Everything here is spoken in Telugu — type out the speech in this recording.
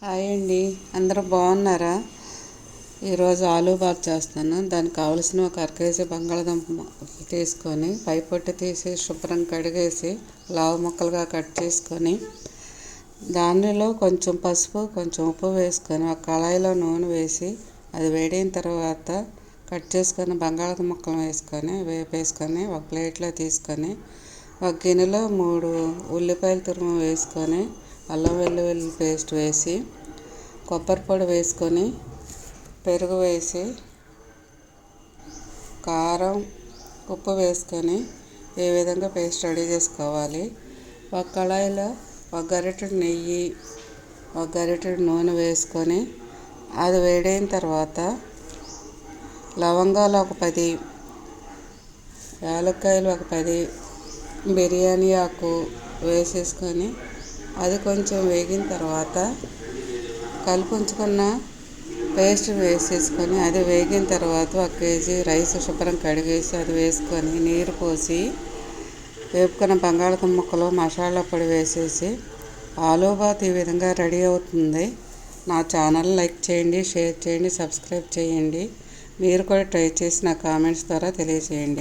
హాయ్ అండి, అందరూ బాగున్నారా? ఈరోజు ఆలూ బాత్ చేస్తాను. దానికి కావలసిన ఒక అరకేజీ బంగాళదుంప తీసుకొని పై పొట్టు తీసి శుభ్రం కడిగేసి లావు ముక్కలుగా కట్ చేసుకొని దానిలో కొంచెం పసుపు కొంచెం ఉప్పు వేసుకొని ఒక కళాయిలో నూనె వేసి అది వేడిన తర్వాత కట్ చేసుకొని బంగాళదుంప ముక్కలు వేసుకొని ఒక ప్లేట్లో తీసుకొని ఒక గిన్నెలో 3 ఉల్లిపాయలు తురుము వేసుకొని అల్లం వెల్లుల్లి పేస్ట్ వేసి కొబ్బరి పొడి వేసుకొని పెరుగు వేసి కారం ఉప్పు వేసుకొని ఈ విధంగా పేస్ట్ రెడీ చేసుకోవాలి. ఒక కళాయిలో ఒక గరిటెడు నెయ్యి ఒక గరిటెడు నూనె వేసుకొని అది వేడైన తర్వాత లవంగాలు ఒక 10, యాలక్కాయలు ఒక 10, బిర్యానీ ఆకు వేసేసుకొని అది కొంచెం వేగిన తర్వాత కలిపి ఉంచుకున్న పేస్ట్ వేసేసుకొని అది వేగిన తర్వాత 1 కేజీ రైస్ శుభ్రం కడిగేసి అది వేసుకొని నీరు పోసి వేపుకున్న బంగాళదుంప ముక్కలు మసాలా పొడి వేసేసి ఆలూ బాత్ ఈ విధంగా రెడీ అవుతుంది. నా ఛానల్ లైక్ చేయండి, షేర్ చేయండి, సబ్స్క్రైబ్ చేయండి. మీరు కూడా ట్రై చేసి నా కామెంట్స్ ద్వారా తెలియజేయండి.